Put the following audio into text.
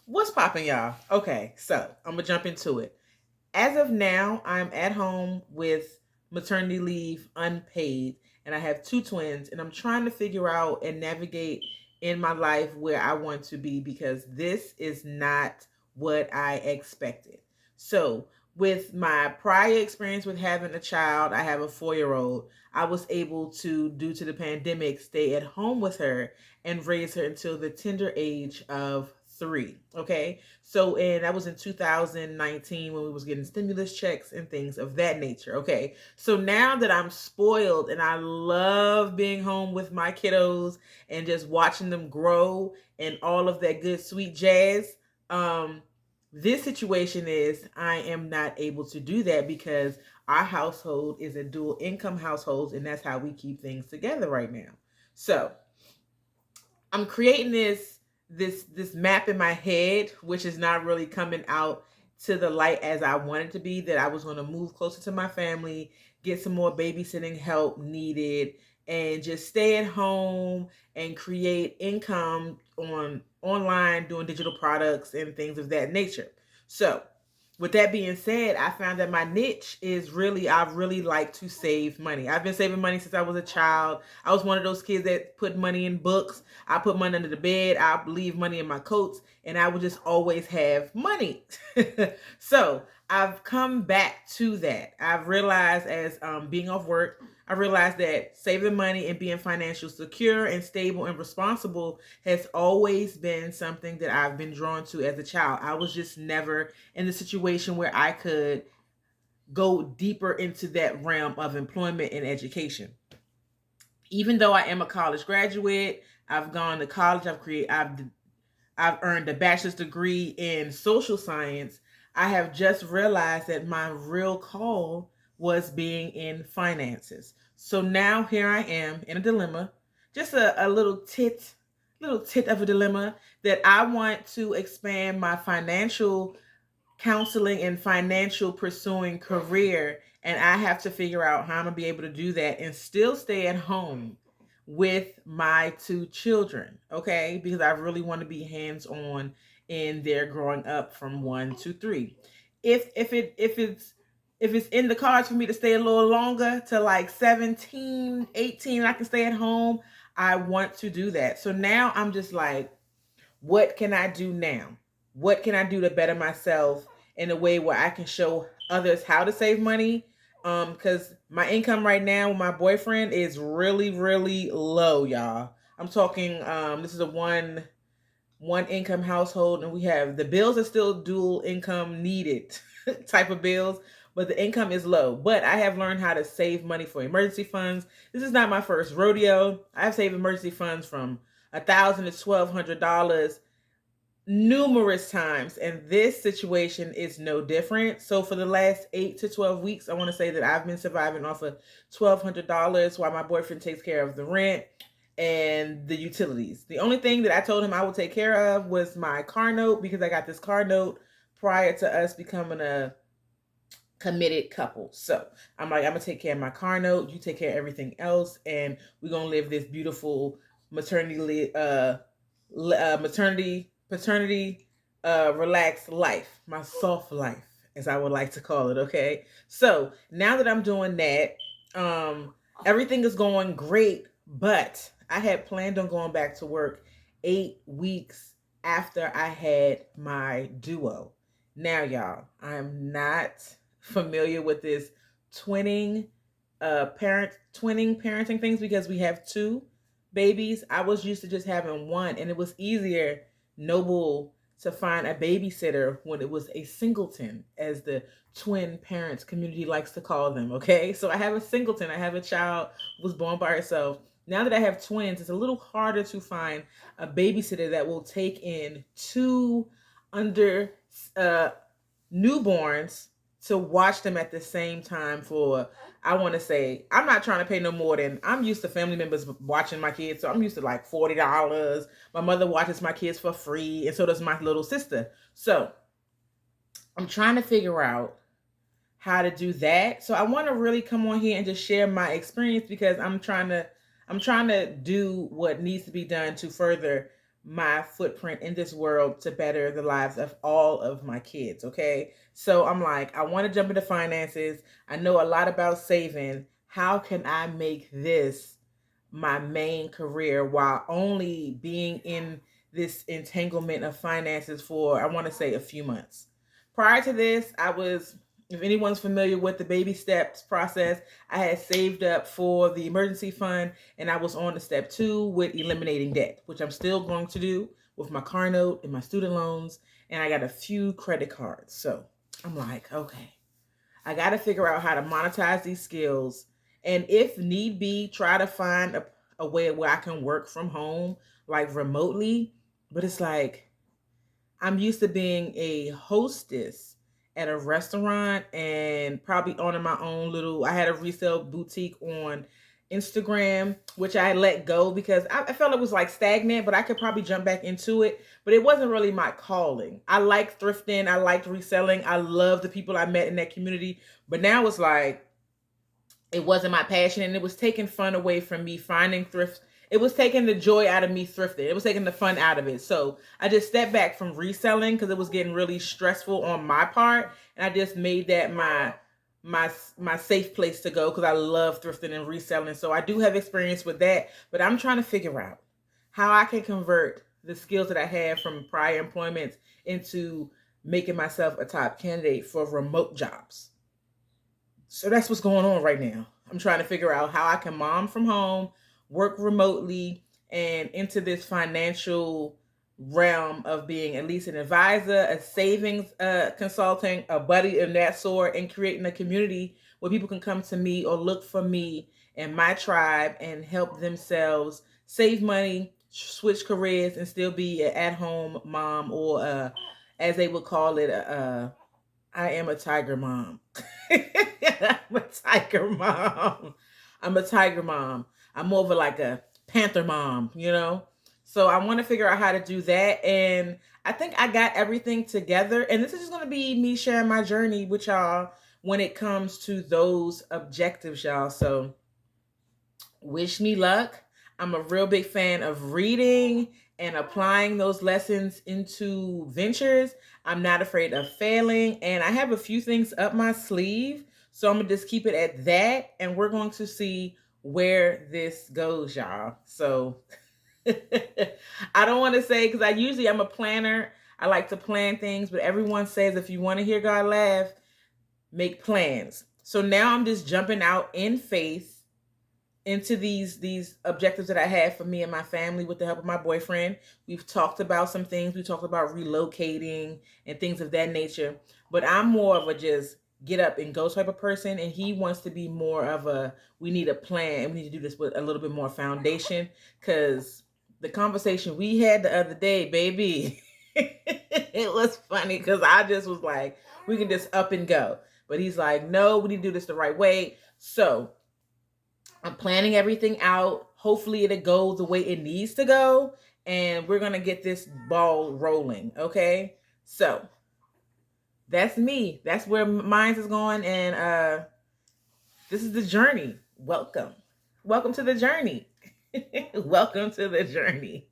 What's popping, y'all? Okay, so I'm gonna jump into it. As of now, I'm at home with maternity leave unpaid, and I have two twins, and I'm trying to figure out and navigate in my life where I want to be because this is not what I expected. So, with my prior experience with having a child, I have a 4 year old. I was able to, due to the pandemic, stay at home with her and raise her until the tender age of 3. Okay. So, and that was in 2019 when we was getting stimulus checks and things of that nature. Okay. So now that I'm spoiled and I love being home with my kiddos and just watching them grow and all of that good sweet jazz, um, this situation is I am not able to do that because our household is a dual income household and that's how we keep things together right now. So I'm creating this map in my head, which is not really coming out to the light as I wanted to be. That I was going to move closer to my family, get some more babysitting help needed, and just stay at home and create income on online doing digital products and things of that nature. So with that being said, I found that my niche is really, I really like to save money. I've been saving money since I was a child. I was one of those kids that put money in books. I put money under the bed. I leave money in my coats, and I would just always have money. So I've come back to that. I've realized as being off work, I realized that saving money and being financially secure and stable and responsible has always been something that I've been drawn to as a child. I was just never in the situation where I could go deeper into that realm of employment and education. Even though I am a college graduate, I've gone to college, I've earned a bachelor's degree in social science. I have just realized that my real call was being in finances. So now here I am in a dilemma, just a little tit of a dilemma that I want to expand my financial counseling and financial pursuing career, and I have to figure out how I'm gonna be able to do that and still stay at home with my two children, okay? Because I really want to be hands on in their growing up from 1 to 3. If it's in the cards for me to stay a little longer to like 17, 18, I can stay at home, I want to do that. So now I'm just like, what can I do now? What can I do to better myself in a way where I can show others how to save money? Because my income right now with my boyfriend is really, really low, y'all. I'm talking this is a one income household, and we have the bills are still dual income needed type of bills, but the income is low. But I have learned how to save money for emergency funds. This is not my first rodeo. I've saved emergency funds from $1,000 to $1,200 numerous times, and this situation is no different. So for the last 8 to 12 weeks, I want to say that I've been surviving off of $1,200 while my boyfriend takes care of the rent and the utilities. The only thing that I told him I would take care of was my car note, because I got this car note prior to us becoming a committed couple. So I'm like, I'm gonna take care of my car note, you take care of everything else, and we're gonna live this beautiful maternity paternity relaxed life, my soft life, as I would like to call it. Okay, so now that I'm doing that, everything is going great, but I had planned on going back to work 8 weeks after I had my duo. Now, y'all, I'm not familiar with this twinning twinning parenting things because we have two babies. I was used to just having one, and it was easier, noble, to find a babysitter when it was a singleton, as the twin parents community likes to call them. Okay, so I have a singleton, I have a child who was born by herself. Now that I have twins, it's a little harder to find a babysitter that will take in two under uh, newborns to watch them at the same time for, I want to say, I'm not trying to pay no more than, I'm used to family members watching my kids, so I'm used to like $40. My mother watches my kids for free, and so does my little sister. So I'm trying to figure out how to do that. So I want to really come on here and just share my experience, because I'm trying to do what needs to be done to further my footprint in this world to better the lives of all of my kids. Okay. So I'm like, I want to jump into finances. I know a lot about saving. How can I make this my main career while only being in this entanglement of finances for, I want to say, a few months? Prior to this, I was, if anyone's familiar with the baby steps process, I had saved up for the emergency fund, and I was on to step 2 with eliminating debt, which I'm still going to do with my car note and my student loans. And I got a few credit cards. So I'm like, okay, I got to figure out how to monetize these skills. And if need be, try to find a way where I can work from home, like remotely. But it's like, I'm used to being a hostess at a restaurant and probably owning my own little. I had a resale boutique on Instagram, which I let go because I felt it was like stagnant, but I could probably jump back into it. But it wasn't really my calling. I liked thrifting, I liked reselling, I love the people I met in that community. But now it's like, it wasn't my passion, and it was taking fun away from me finding thrift. It was taking the joy out of me thrifting. It was taking the fun out of it. So I just stepped back from reselling because it was getting really stressful on my part, and I just made that my safe place to go because I love thrifting and reselling. So I do have experience with that, but I'm trying to figure out how I can convert the skills that I have from prior employments into making myself a top candidate for remote jobs. So that's what's going on right now. I'm trying to figure out how I can mom from home, work remotely, and into this financial realm of being at least an advisor, a savings consultant, a buddy of that sort, and creating a community where people can come to me or look for me and my tribe and help themselves save money, switch careers, and still be an at-home mom, or as they would call it, I am a tiger mom. I'm a tiger mom. I'm a tiger mom. I'm more of like a panther mom, you know? So I want to figure out how to do that. And I think I got everything together. And this is just going to be me sharing my journey with y'all when it comes to those objectives, y'all. So wish me luck. I'm a real big fan of reading and applying those lessons into ventures. I'm not afraid of failing, and I have a few things up my sleeve. So I'm going to just keep it at that, and we're going to see where this goes, y'all. So I don't want to say, because I'm a planner. I like to plan things, but everyone says if you want to hear God laugh, make plans. So now I'm just jumping out in faith into these objectives that I had for me and my family with the help of my boyfriend. We've talked about some things. We talked about relocating and things of that nature. But I'm more of a just get up and go type of person, and he wants to be more of a, we need a plan and we need to do this with a little bit more foundation. Because the conversation we had the other day, baby, it was funny because I just was like, we can just up and go. But he's like, no, we need to do this the right way. So I'm planning everything out. Hopefully it'll go the way it needs to go. And we're going to get this ball rolling. Okay. So that's me. That's where mine is going. And this is the journey. Welcome. Welcome to the journey. Welcome to the journey.